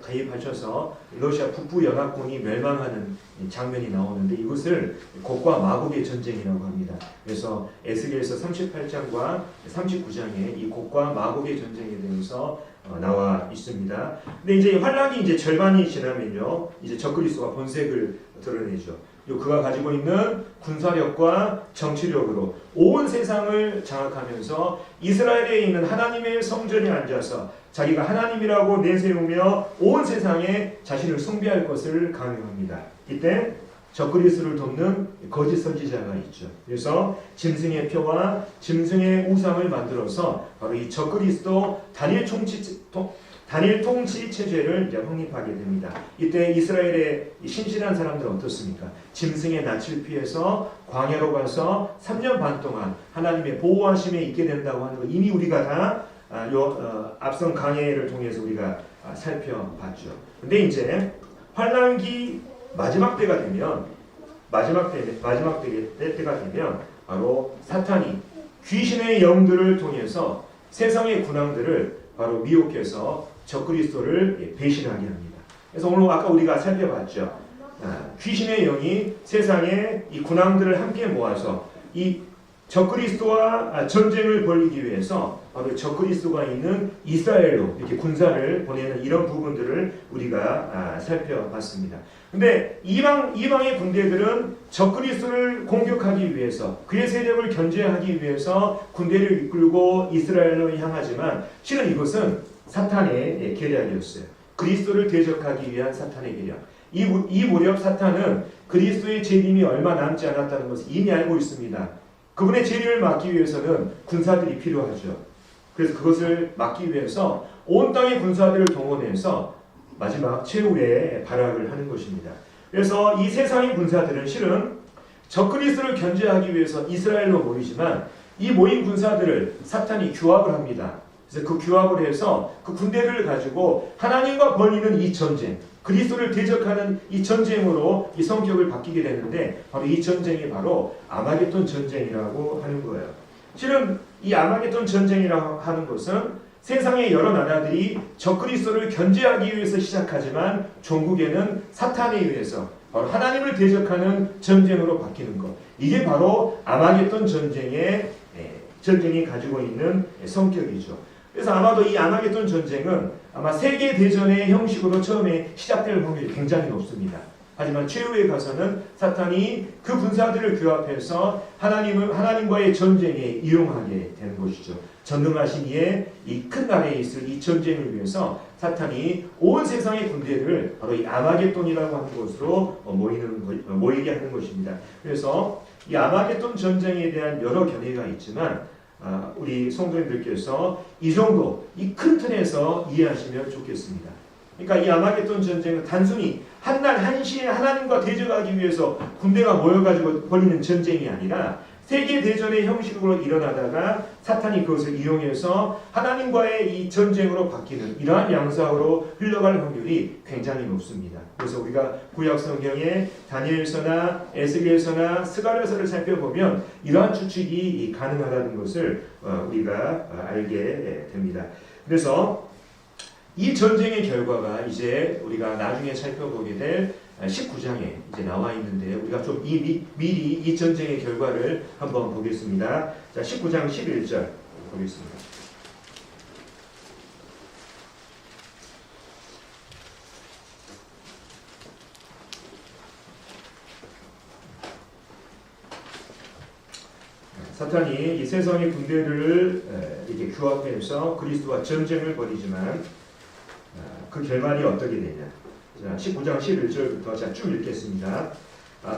개입하셔서 러시아 북부 연합군이 멸망하는 장면이 나오는데 이것을 곡과 마곡의 전쟁이라고 합니다. 그래서 에스겔서 38장과 39장에 이 곡과 마곡의 전쟁에 대해서 나와 있습니다. 근데 이제 환란이 이제 절반이 지나면요, 이제 적그리스도가 본색을 드러내죠. 그가 가지고 있는 군사력과 정치력으로 온 세상을 장악하면서 이스라엘에 있는 하나님의 성전에 앉아서 자기가 하나님이라고 내세우며 온 세상에 자신을 숭배할 것을 강요합니다. 이때 적그리스도를 돕는 거짓 선지자가 있죠. 그래서 짐승의 표와 짐승의 우상을 만들어서 바로 이 적그리스도 다니엘 통치 체제를 이제 확립하게 됩니다. 이때 이스라엘의 신실한 사람들은 어떻습니까? 짐승의 낯을 피해서 광야로 가서 3년 반 동안 하나님의 보호하심에 있게 된다고 하는 거 이미 우리가 다 앞선 강해를 통해서 우리가 살펴봤죠. 근데 이제 환난기 마지막 때가 되면 때가 되면 바로 사탄이 귀신의 영들을 통해서 세상의 군왕들을 바로 미혹해서 적그리스도를 배신하게 합니다. 그래서 오늘 아까 우리가 살펴봤죠. 귀신의 영이 세상의 이 군왕들을 함께 모아서 이 적그리스도와 전쟁을 벌이기 위해서 바로 적그리스도가 있는 이스라엘로 이렇게 군사를 보내는 이런 부분들을 우리가 살펴봤습니다. 근데 이방의 군대들은 적그리스도를 공격하기 위해서 그의 세력을 견제하기 위해서 군대를 이끌고 이스라엘로 향하지만 실은 이것은 사탄의 계략이었어요. 그리스도를 대적하기 위한 사탄의 계략. 이 무렵 사탄은 그리스도의 재림이 얼마 남지 않았다는 것을 이미 알고 있습니다. 그분의 재림을 막기 위해서는 군사들이 필요하죠. 그래서 그것을 막기 위해서 온 땅의 군사들을 동원해서 마지막 최후의 발악을 하는 것입니다. 그래서 이 세상의 군사들은 실은 적그리스도를 견제하기 위해서 이스라엘로 모이지만 이 모인 군사들을 사탄이 규합을 합니다. 그래서 그 규합을 해서 그 군대를 가지고 하나님과 벌이는 이 전쟁, 그리스도를 대적하는 이 전쟁으로 이 성격을 바뀌게 되는데 바로 이 전쟁이 바로 아마겟돈 전쟁이라고 하는 거예요. 실은 이 아마겟돈 전쟁이라고 하는 것은 세상의 여러 나라들이 적그리스도를 견제하기 위해서 시작하지만 종국에는 사탄에 의해서 바로 하나님을 대적하는 전쟁으로 바뀌는 것. 이게 바로 아마겟돈 전쟁이 가지고 있는 성격이죠. 그래서 아마도 이 아마겟돈 전쟁은 아마 세계 대전의 형식으로 처음에 시작될 확률이 굉장히 높습니다. 하지만 최후에 가서는 사탄이 그 군사들을 규합해서 하나님과의 전쟁에 이용하게 되는 것이죠. 전능하신 이의 이 큰 나라에 있을 이 전쟁을 위해서 사탄이 온 세상의 군대를 바로 이 아마겟돈이라고 하는 곳으로 모이게 하는 것입니다. 그래서 이 아마겟돈 전쟁에 대한 여러 견해가 있지만 우리 성도님들께서 이 정도 이 큰 틀에서 이해하시면 좋겠습니다. 그러니까 이 아마겟돈 전쟁은 단순히 한날 한시에 하나님과 대적하기 위해서 군대가 모여가지고 벌이는 전쟁이 아니라 세계 대전의 형식으로 일어나다가 사탄이 그것을 이용해서 하나님과의 이 전쟁으로 바뀌는 이러한 양상으로 흘러갈 확률이 굉장히 높습니다. 그래서 우리가 구약 성경의 다니엘서나 에스겔서나 스가랴서를 살펴보면 이러한 추측이 가능하다는 것을 우리가 알게 됩니다. 그래서 이 전쟁의 결과가 이제 우리가 나중에 살펴보게 될 19장에 이제 나와 있는데 우리가 좀 미리 이 전쟁의 결과를 한번 보겠습니다. 자, 19장 11절 보겠습니다. 사탄이 이 세상의 군대를 이렇게 규합해서 그리스도와 전쟁을 벌이지만 그 결말이 어떻게 되냐. 자, 19장 11절부터 쭉 읽겠습니다.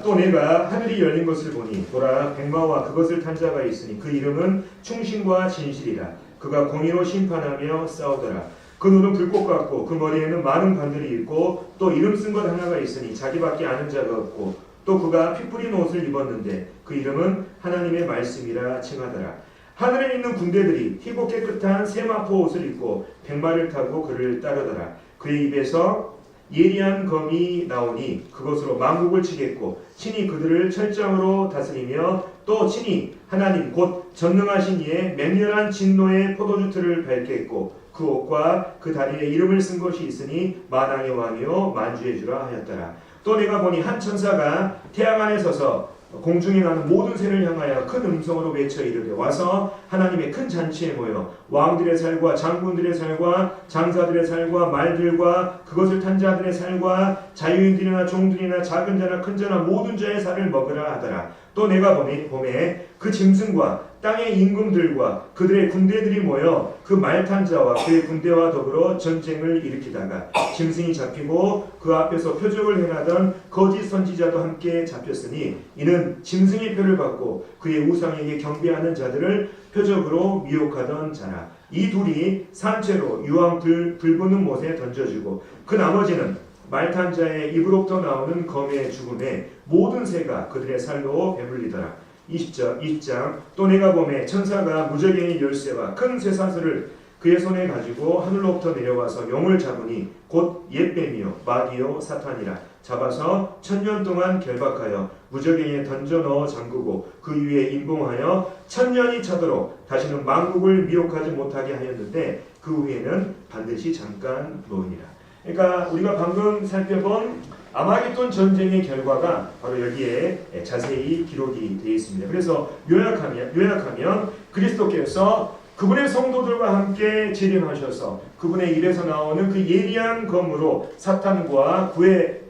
또 내가 하늘이 열린 것을 보니 보라 백마와 그것을 탄 자가 있으니 그 이름은 충신과 진실이라. 그가 공의로 심판하며 싸우더라. 그 눈은 불꽃 같고 그 머리에는 많은 관들이 있고 또 이름 쓴 것 하나가 있으니 자기밖에 아는 자가 없고 또 그가 피 뿌린 옷을 입었는데 그 이름은 하나님의 말씀이라 칭하더라. 하늘에 있는 군대들이 희고 깨끗한 세마포 옷을 입고 백마를 타고 그를 따르더라. 그의 입에서 예리한 검이 나오니 그것으로 만국을 치겠고 친히 그들을 철장으로 다스리며 또 친히 하나님 곧 전능하신 이의 맹렬한 진노의 포도주 틀을 밟겠고 그 옷과 그 다리에 이름을 쓴 것이 있으니 만왕의 왕이요 만주의 주라 하였더라. 또 내가 보니 한 천사가 태양 안에 서서 공중에 나는 모든 새를 향하여 큰 음성으로 외쳐 이르되 와서 하나님의 큰 잔치에 모여 왕들의 살과 장군들의 살과 장사들의 살과 말들과 그것을 탄 자들의 살과 자유인들이나 종들이나 작은 자나 큰 자나 모든 자의 살을 먹으라 하더라. 또 내가 봄에 그 짐승과 땅의 임금들과 그들의 군대들이 모여 그 말 탄 자와 그의 군대와 더불어 전쟁을 일으키다가 짐승이 잡히고 그 앞에서 표적을 행하던 거짓 선지자도 함께 잡혔으니 이는 짐승의 표를 받고 그의 우상에게 경배하는 자들을 표적으로 미혹하던 자라. 이 둘이 산채로 유황 불붙는 못에 던져지고 그 나머지는 말 탄 자의 입으로부터 나오는 검의 죽음에 모든 새가 그들의 살로 배불리더라. 20장 또 내가 봄에 천사가 무저갱이 열쇠와 큰 쇠사슬을 그의 손에 가지고 하늘로부터 내려와서 용을 잡으니 곧 옛뱀이요 마귀요 사탄이라. 잡아서 1000년 동안 결박하여 무저갱이에 던져 넣어 잠그고 그 위에 임봉하여 1000년이 차도록 다시는 만국을 미혹하지 못하게 하였는데 그 후에는 반드시 잠깐 노니라. 그러니까 우리가 방금 살펴본 아마겟돈 전쟁의 결과가 바로 여기에 자세히 기록이 되어 있습니다. 그래서 요약하면 그리스도께서 그분의 성도들과 함께 재림하셔서 그분의 입에서 나오는 그 예리한 검으로 사탄과 그의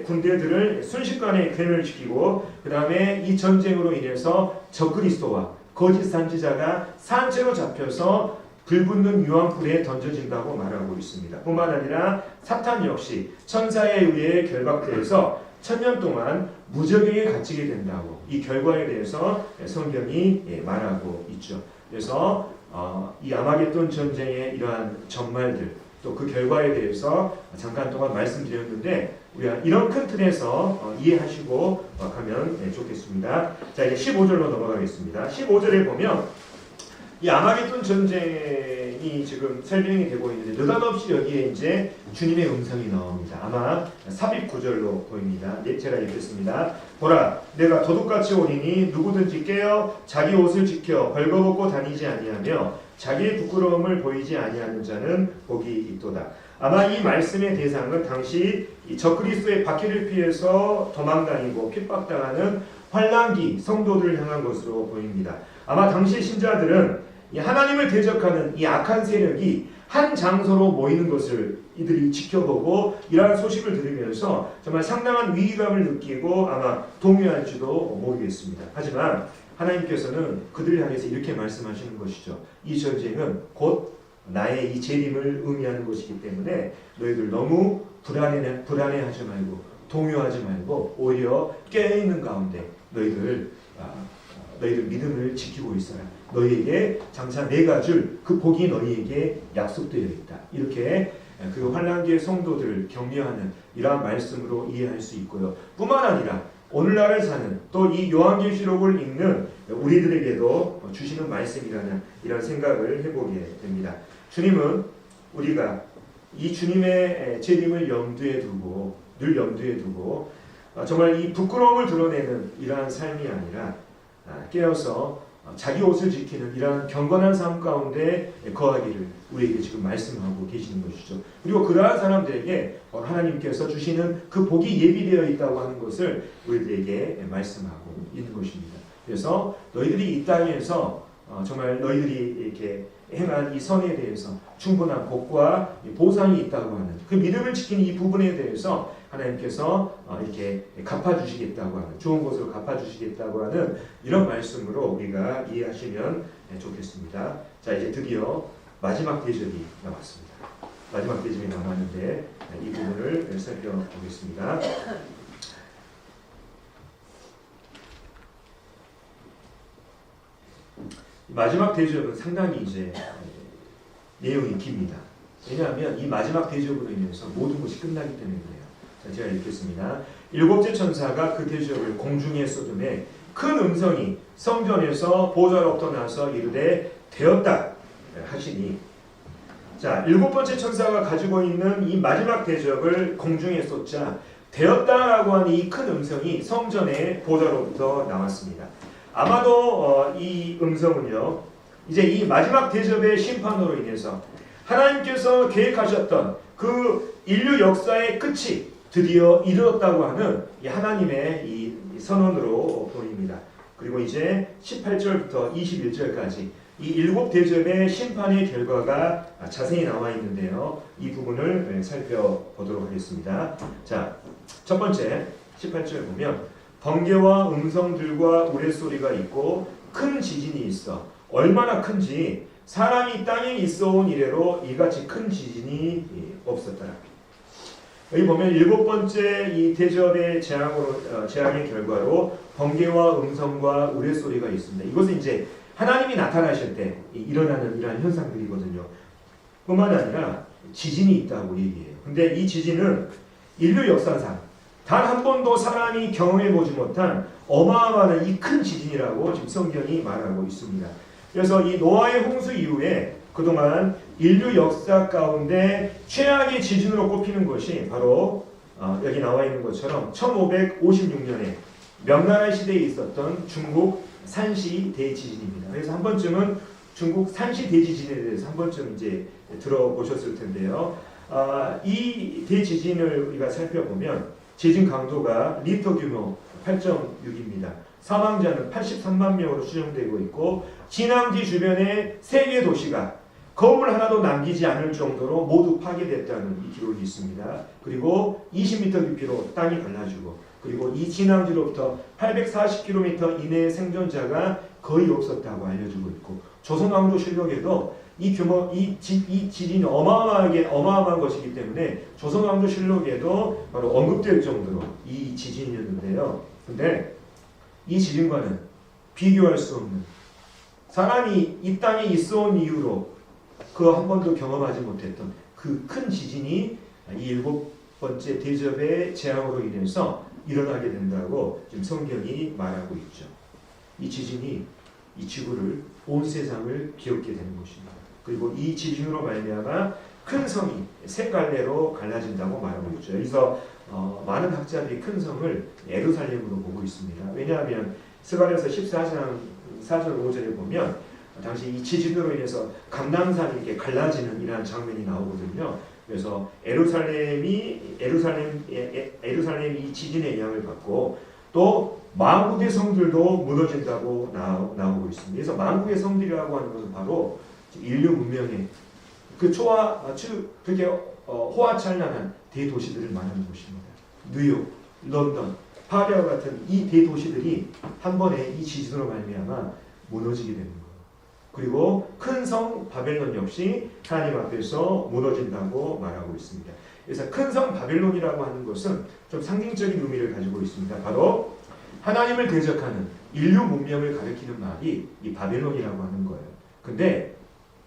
군대들을 순식간에 괴멸시키고 그 다음에 이 전쟁으로 인해서 적그리스도와 거짓 선지자가 산채로 잡혀서 불붙는 유황불에 던져진다고 말하고 있습니다. 뿐만 아니라 사탄 역시 천사에 의해 결박돼서 1000년 동안 무저갱에 갇히게 된다고 이 결과에 대해서 성경이 말하고 있죠. 그래서 이 아마겟돈 전쟁의 이러한 전말들 또 그 결과에 대해서 잠깐 동안 말씀드렸는데 우리가 이런 큰 틀에서 이해하시고 가면 좋겠습니다. 자, 이제 15절로 넘어가겠습니다. 15절에 보면 이 아마겟돈 전쟁이 지금 설명이 되고 있는데 느닷없이 여기에 이제 주님의 음성이 나옵니다. 아마 삽입 구절로 보입니다. 제가 읽겠습니다. 보라, 내가 도둑같이 오리니 누구든지 깨어 자기 옷을 지켜 벌거벗고 다니지 아니하며 자기의 부끄러움을 보이지 아니하는 자는 복이 있도다. 아마 이 말씀의 대상은 당시 적그리스도의 박해를 피해서 도망다니고 핍박당하는 환난기 성도들을 향한 것으로 보입니다. 아마 당시 신자들은 이 하나님을 대적하는 이 악한 세력이 한 장소로 모이는 것을 이들이 지켜보고 이러한 소식을 들으면서 정말 상당한 위기감을 느끼고 아마 동요할지도 모르겠습니다. 하지만 하나님께서는 그들을 향해서 이렇게 말씀하시는 것이죠. 이 전쟁은 곧 나의 이 재림을 의미하는 것이기 때문에 너희들 너무 불안해하지 말고 동요하지 말고 오히려 깨어있는 가운데 너희들 믿음을 지키고 있어라. 너희에게 장차 내가 줄 그 복이 너희에게 약속되어 있다. 이렇게 그 환난기의 성도들을 격려하는 이러한 말씀으로 이해할 수 있고요. 뿐만 아니라 오늘날을 사는 또 이 요한계시록을 읽는 우리들에게도 주시는 말씀이라는 이런 생각을 해보게 됩니다. 주님은 우리가 이 주님의 재림을 염두에 두고 늘 염두에 두고 정말 이 부끄러움을 드러내는 이러한 삶이 아니라 깨어서 자기 옷을 지키는 이러한 경건한 삶 가운데 거하기를 우리에게 지금 말씀하고 계시는 것이죠. 그리고 그러한 사람들에게 하나님께서 주시는 그 복이 예비되어 있다고 하는 것을 우리들에게 말씀하고 있는 것입니다. 그래서 너희들이 이 땅에서 정말 너희들이 이렇게 행한 이 선에 대해서 충분한 복과 보상이 있다고 하는 그 믿음을 지키는 이 부분에 대해서 하나님께서 이렇게 갚아주시겠다고 하는 좋은 것으로 갚아주시겠다고 하는 이런 말씀으로 우리가 이해하시면 좋겠습니다. 자, 이제 드디어 마지막 대접이 남았습니다. 마지막 대접이 남았는데 이 부분을 살펴보겠습니다. 마지막 대접은 상당히 이제 내용이 깁니다. 왜냐하면 이 마지막 대접으로 인해서 모든 것이 끝나기 때문에 그래요. 자, 제가 읽겠습니다. 일곱째 천사가 그 대접을 공중에 쏟음에 큰 음성이 성전에서 보좌로부터 나서 이르되 되었다 하시니, 자, 일곱 번째 천사가 가지고 있는 이 마지막 대접을 공중에 쏟자 되었다라고 하는 이 큰 음성이 성전의 보좌로부터 나왔습니다. 아마도 이 음성은요, 이제 이 마지막 대접의 심판으로 인해서 하나님께서 계획하셨던 그 인류 역사의 끝이 드디어 이르렀다고 하는 이 하나님의 이 선언으로 보입니다. 그리고 이제 18절부터 21절까지 이 일곱 대접의 심판의 결과가 자세히 나와 있는데요. 이 부분을 살펴보도록 하겠습니다. 자, 첫 번째 18절 보면 번개와 음성들과 우레소리가 있고 큰 지진이 있어 얼마나 큰지 사람이 땅에 있어온 이래로 이같이 큰 지진이 없었더라. 여기 보면 일곱 번째 이 대접의 재앙의 결과로 번개와 음성과 우레소리가 있습니다. 이것은 이제 하나님이 나타나실 때 일어나는 이러한 현상들이거든요. 뿐만 아니라 지진이 있다고 얘기해요. 근데 이 지진은 인류 역사상 단 한 번도 사람이 경험해보지 못한 어마어마한 이 큰 지진이라고 지금 성경이 말하고 있습니다. 그래서 이 노아의 홍수 이후에 그동안 인류 역사 가운데 최악의 지진으로 꼽히는 것이 바로 여기 나와 있는 것처럼 1556년에 명나라 시대에 있었던 중국 산시 대지진입니다. 그래서 한 번쯤은 중국 산시 대지진에 대해서 한 번쯤 이제 들어보셨을 텐데요. 이 대지진을 우리가 살펴보면 지진 강도가 리터 규모 8.6입니다. 사망자는 83만 명으로 추정되고 있고 진앙지 주변의 3개 도시가 건물 하나도 남기지 않을 정도로 모두 파괴됐다는 이 기록이 있습니다. 그리고 20m 깊이로 땅이 갈라지고 그리고 이 진앙지로부터 840km 이내의 생존자가 거의 없었다고 알려지고 있고 조선왕조실록에도 이 지진이 어마어마한 것이기 때문에 조선왕조실록에도 바로 언급될 정도로 이 지진이었는데요. 근데 이 지진과는 비교할 수 없는 사람이 이 땅에 있어온 이후로 그 한 번도 경험하지 못했던 그 큰 지진이 이 일곱 번째 대접의 재앙으로 인해서 일어나게 된다고 지금 성경이 말하고 있죠. 이 지진이 이 지구를 온 세상을 기억게 되는 것입니다. 그리고 이 지진으로 말미암아 큰 성이 세 갈래로 갈라진다고 말하고 있죠. 여기서 많은 학자들이 큰 성을 예루살렘으로 보고 있습니다. 왜냐하면 스가랴서 14장 4절 5절에 보면 당시 이 지진으로 인해서 감람산이 이렇게 갈라지는 이러한 장면이 나오거든요. 그래서 예루살렘이 이 지진의 영향을 받고 또 만국의 성들도 무너진다고 나오고 있습니다. 그래서 만국의 성들이라고 하는 것은 바로 인류 문명의 그 그렇게 호화찬란한 대도시들을 말하는 것입니다. 뉴욕, 런던, 파리와 같은 이 대도시들이 한 번에 이 지진으로 말미암아 무너지게 되는 거예요. 그리고 큰 성 바벨론 역시 하나님 앞에서 무너진다고 말하고 있습니다. 그래서 큰 성 바벨론이라고 하는 것은 좀 상징적인 의미를 가지고 있습니다. 바로 하나님을 대적하는 인류 문명을 가리키는 말이 이 바벨론이라고 하는 거예요. 근데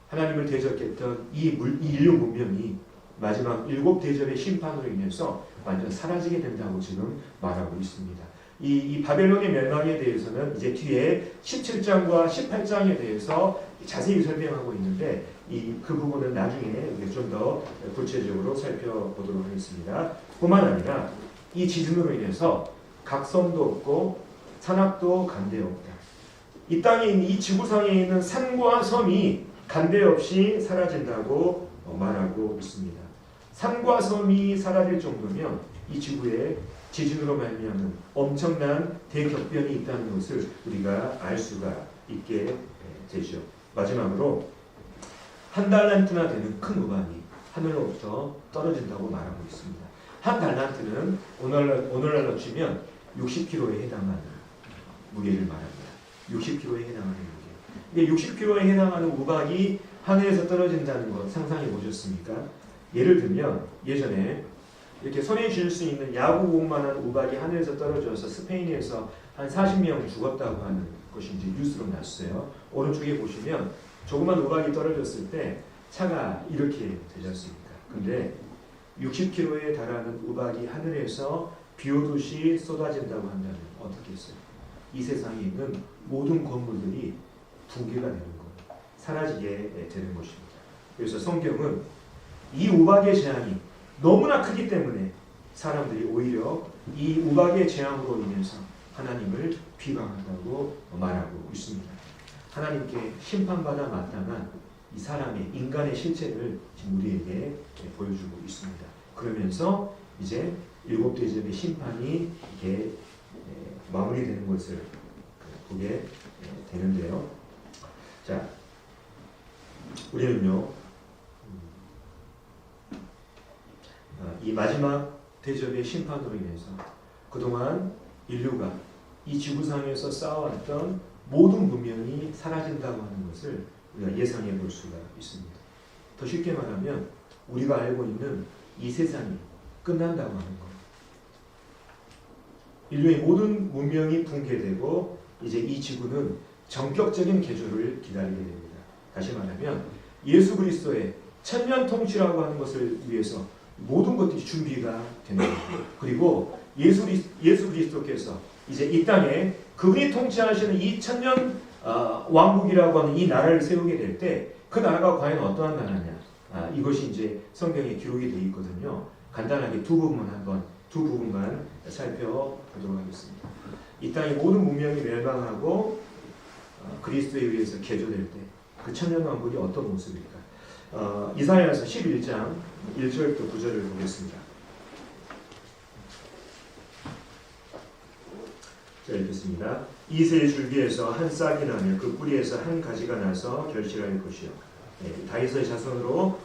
하나님을 대적했던 이 인류 문명이 마지막 일곱 대접의 심판으로 인해서 완전 사라지게 된다고 지금 말하고 있습니다. 이 바벨론의 멸망에 대해서는 이제 뒤에 17장과 18장에 대해서 자세히 설명하고 있는데 그 부분은 나중에 좀 더 구체적으로 살펴보도록 하겠습니다. 뿐만 아니라 이 지진으로 인해서 각성도 없고 산악도 간데 없다. 이 땅에 있는 이 지구상에 있는 산과 섬이 간데 없이 사라진다고 말하고 있습니다. 산과 섬이 사라질 정도면 이 지구에 지진으로 말미암은 엄청난 대격변이 있다는 것을 우리가 알 수가 있게 되죠. 마지막으로 한 달란트나 되는 큰 우박이 하늘로부터 떨어진다고 말하고 있습니다. 한 달란트는 오늘날로 치면 60kg에 해당하는 무게를 말합니다. 60kg에 해당하는 무게. 이게 60kg에 해당하는 우박이 하늘에서 떨어진다는 것 상상해 보셨습니까? 예를 들면 예전에 이렇게 손에 쥘 수 있는 야구공만한 우박이 하늘에서 떨어져서 스페인에서 한 40명 죽었다고 하는 것이 이제 뉴스로 났어요. 오른쪽에 보시면 조그만 우박이 떨어졌을 때 차가 이렇게 되지 않습니까? 근데 60km에 달하는 우박이 하늘에서 비 오듯이 쏟아진다고 한다면 어떻게 했어요? 이 세상에 있는 모든 건물들이 붕괴가 되는 거예요. 사라지게 되는 것입니다. 그래서 성경은 이 우박의 재앙이 너무나 크기 때문에 사람들이 오히려 이 우박의 재앙으로 인해서 하나님을 비방한다고 말하고 있습니다. 하나님께 심판받아 마땅한 이 사람의 인간의 실체를 지금 우리에게 보여주고 있습니다. 그러면서 이제 일곱 대접의 심판이 이게 마무리되는 것을 보게 되는데요. 자, 우리는요 이 마지막 대접의 심판으로 인해서 그동안 인류가 이 지구상에서 쌓아왔던 모든 문명이 사라진다고 하는 것을 우리가 예상해 볼 수가 있습니다. 더 쉽게 말하면 우리가 알고 있는 이 세상이 끝난다고 하는 것. 인류의 모든 문명이 붕괴되고 이제 이 지구는 전격적인 개조를 기다리게 됩니다. 다시 말하면 예수 그리스도의 천년 통치라고 하는 것을 위해서 모든 것들이 준비가 됩니다. 그리고 예수 그리스도께서 이제 이 땅에 그분이 통치하시는 이 천년 왕국이라고 하는 이 나라를 세우게 될 때 그 나라가 과연 어떠한 나라냐? 이것이 이제 성경에 기록이 되어 있거든요. 간단하게 두 부분만 살펴보도록 하겠습니다. 이 땅의 모든 문명이 멸망하고 그리스도에 의해서 개조될 때 그 천년 왕국이 어떤 모습일까? 이사야서 11장 1절부터 9절을 보겠습니다. 자, 읽겠습니다. 이새의 줄기에서 한 싹이 나며 그 뿌리에서 한 가지가 나서 결실할 것이요. 다윗의 자손으로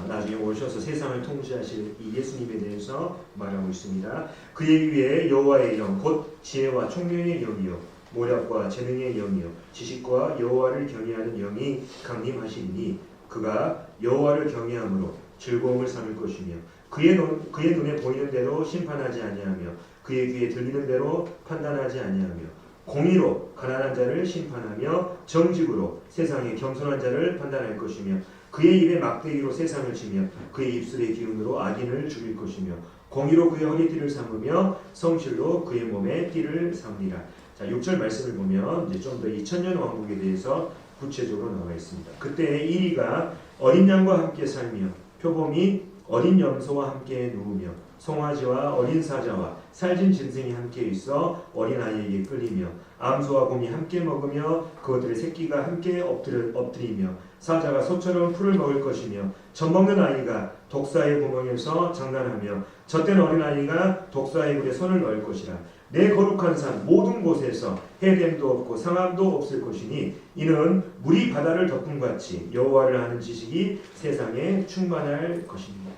나중에 오셔서 세상을 통치하실 이 예수님에 대해서 말하고 있습니다. 그의 위에 여호와의 영, 곧 지혜와 총명의 영이요 모략과 재능의 영이요 지식과 여호와를 경외하는 영이 강림하시니 그가 여호와를 경외함으로 즐거움을 삼을 것이며 그의 눈에 보이는 대로 심판하지 아니하며 그의 귀에 들리는 대로 판단하지 아니하며 공의로 가난한 자를 심판하며 정직으로 세상의 겸손한 자를 판단할 것이며 그의 입에 막대기로 세상을 치며 그의 입술의 기운으로 악인을 죽일 것이며 공의로 그의 허리띠를 삼으며 성실로 그의 몸에 띠를 삼으리라. 자, 6절 말씀을 보면 이제 좀 더 이 천년 왕국에 대해서 구체적으로 나와 있습니다. 그때 이리가 어린 양과 함께 살며 표범이 어린 염소와 함께 누우며 송아지와 어린 사자와 살진 짐승이 함께 있어 어린아이에게 끌리며 암소와 곰이 함께 먹으며 그것들의 새끼가 함께 엎드리며 사자가 소처럼 풀을 먹을 것이며 젖먹는 아이가 독사의 구멍에서 장난하며 젖된 어린아이가 독사의 굴에 손을 넣을 것이라. 내 거룩한 산 모든 곳에서 해됨도 없고 상함도 없을 것이니 이는 물이 바다를 덮음같이 여호와를 아는 지식이 세상에 충만할 것입니다.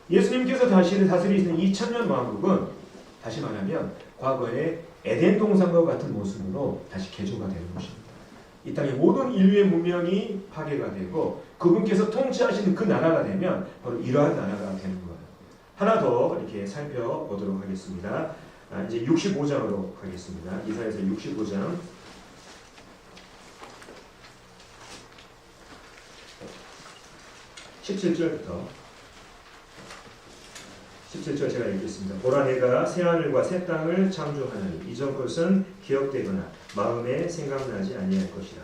예수님께서 다스리시는 이 천년 왕국은 다시 말하면 과거의 에덴 동산과 같은 모습으로 다시 개조가 되는 것입니다. 이 땅의 모든 인류의 문명이 파괴가 되고 그분께서 통치하시는 그 나라가 되면 바로 이러한 나라가 되는 거예요. 하나 더 이렇게 살펴보도록 하겠습니다. 이제 65장으로 가겠습니다. 이사야서 65장 17절부터 17절 제가 읽겠습니다. 보라 내가 새하늘과 새 땅을 창조하나니 이전 것은 기억되거나 마음에 생각나지 아니할 것이라.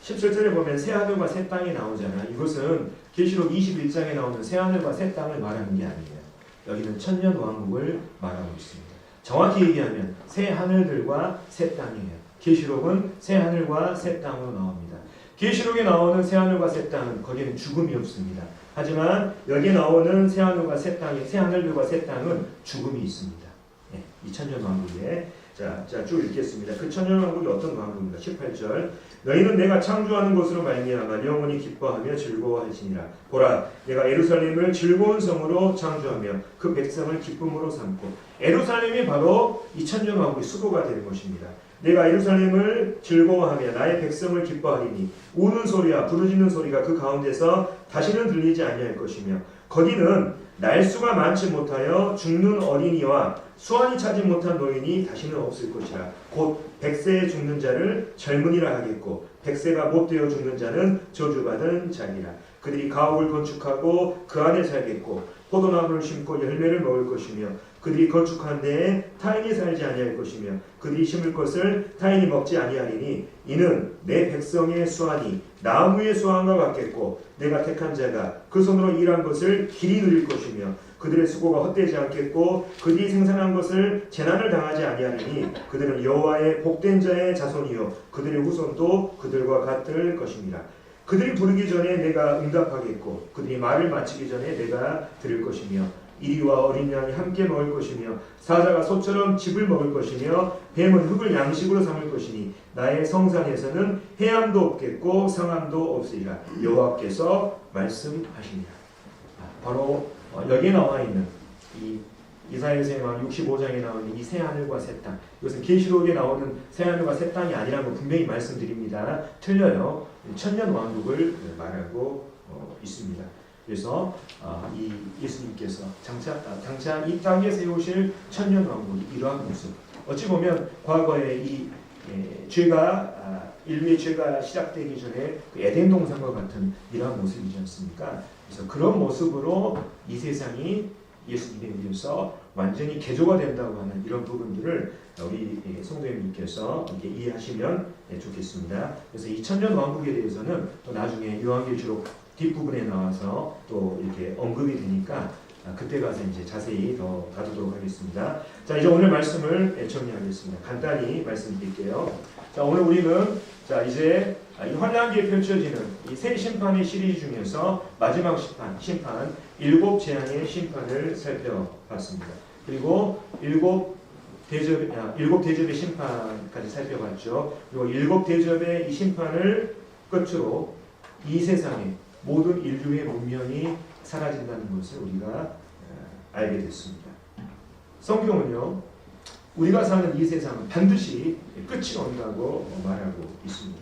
17절에 보면 새하늘과 새 땅이 나오잖아. 이것은 계시록 21장에 나오는 새하늘과 새 땅을 말하는 게 아니에요. 여기는 천년 왕국을 말하고 있습니다. 정확히 얘기하면 새 하늘들과 새 땅이에요. 계시록은 새 하늘과 새 땅으로 나옵니다. 계시록에 나오는 새 하늘과 새 땅은 거기에는 죽음이 없습니다. 하지만 여기에 나오는 새 하늘과 새 땅은 죽음이 있습니다. 네, 이 천년 왕국에 자, 쭉 읽겠습니다. 그 천년 왕국이 어떤 왕국입니까? 18절. 너희는 내가 창조하는 것으로 말미암아 영원히 기뻐하며 즐거워하시니라. 보라, 내가 예루살렘을 즐거운 성으로 창조하며 그 백성을 기쁨으로 삼고. 예루살렘이 바로 이 천년 왕국의 수도가 되는 것입니다. 내가 예루살렘을 즐거워하며 나의 백성을 기뻐하리니 우는 소리와 부르짖는 소리가 그 가운데서 다시는 들리지 아니할 것이며 거기는 날수가 많지 못하여 죽는 어린이와 수완이 차지 못한 노인이 다시는 없을 것이라. 곧 100세에 죽는 자를 젊은이라 하겠고 100세가 못 되어 죽는 자는 저주받은 자니라. 그들이 가옥을 건축하고 그 안에 살겠고 포도나무를 심고 열매를 먹을 것이며 그들이 건축한 데에 타인이 살지 아니할 것이며 그들이 심을 것을 타인이 먹지 아니하리니 이는 내 백성의 수완이 나무의 수완과 같겠고 내가 택한 자가 그 손으로 일한 것을 길이 누릴 것이며 그들의 수고가 헛되지 않겠고 그들이 생산한 것을 재난을 당하지 아니하리니 그들은 여호와의 복된 자의 자손이요 그들의 후손도 그들과 같을 것입니다. 그들이 부르기 전에 내가 응답하겠고 그들이 말을 마치기 전에 내가 들을 것이며 이리와 어린 양이 함께 먹을 것이며 사자가 소처럼 짚을 먹을 것이며 뱀은 흙을 양식으로 삼을 것이니 나의 성산에서는 해함도 없겠고 성함도 없으리라. 여호와께서 말씀하시니라. 바로 여기에 나와 있는 이 이사야서의 65장에 나오는 이 새 하늘과 새 땅, 이것은 계시록에 나오는 새 하늘과 새 땅이 아니라는 거 분명히 말씀드립니다. 틀려요. 천년 왕국을 말하고 있습니다. 그래서 이 예수님께서 장차 이 땅에 세우실 천년 왕국이 이러한 모습, 어찌 보면 과거에 이 인류의 죄가 시작되기 전에 그 에덴 동산과 같은 이러한 모습이지 않습니까? 그래서 그런 모습으로 이 세상이 예수님에 의해서 완전히 개조가 된다고 하는 이런 부분들을 우리 성도님께서 이렇게 이해하시면 좋겠습니다. 그래서 이 천년 왕국에 대해서는 또 나중에 요한계시록 뒷부분에 나와서 또 이렇게 언급이 되니까 그때 가서 이제 자세히 더 다루도록 하겠습니다. 자, 이제 오늘 말씀을 정리하겠습니다. 간단히 말씀드릴게요. 자, 오늘 우리는 이제 이 환란기에 펼쳐지는 이 새 심판의 시리즈 중에서 마지막 심판 7재앙의 심판을 살펴봤습니다. 그리고 7대접의 심판까지 살펴봤죠. 그리고 7대접의 이 심판을 끝으로 이 세상의 모든 인류의 문명이 사라진다는 것을 우리가 알게 됐습니다. 성경은요, 우리가 사는 이 세상은 반드시 끝이 온다고 말하고 있습니다.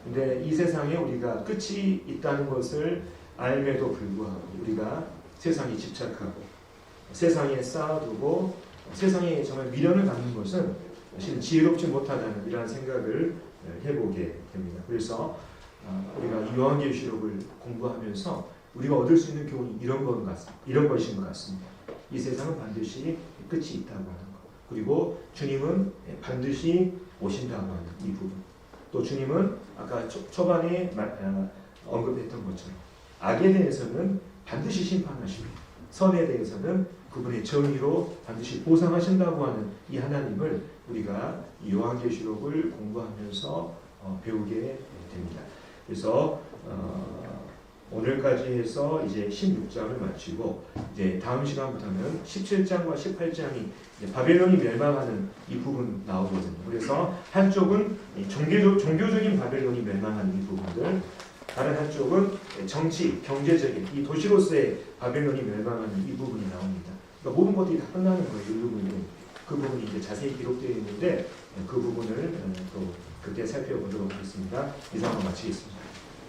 근데 이 세상에 우리가 끝이 있다는 것을 알매도 불구하고 우리가 세상에 집착하고 세상에 쌓아두고 세상에 정말 미련을 갖는 것은 사실 지혜롭지 못하다는 이러한 생각을 해보게 됩니다. 그래서 우리가 요한계시록을 공부하면서 우리가 얻을 수 있는 교훈이 이런 것인 것 같습니다. 이 세상은 반드시 끝이 있다고 하는 것, 그리고 주님은 반드시 오신다고 하는 이 부분, 또 주님은 아까 초반에 언급했던 것처럼 악에 대해서는 반드시 심판하시고 선에 대해서는 그분의 정의로 반드시 보상하신다고 하는 이 하나님을 우리가 이 요한계시록을 공부하면서 배우게 됩니다. 그래서 오늘까지 해서 이제 16장을 마치고 이제 다음 시간부터는 17장과 18장이 바벨론이 멸망하는 이 부분 나오거든요. 그래서 한쪽은 종교적인 바벨론이 멸망하는 이 부분들, 다른 한쪽은 정치, 경제적인 이 도시로서의 바벨론이 멸망하는 이 부분이 나옵니다. 그러니까 모든 것들이 다 끝나는 거예요. 이 부분은. 그 부분이 이제 자세히 기록되어 있는데 그 부분을 또 그때 살펴보도록 하겠습니다. 이상으로 마치겠습니다.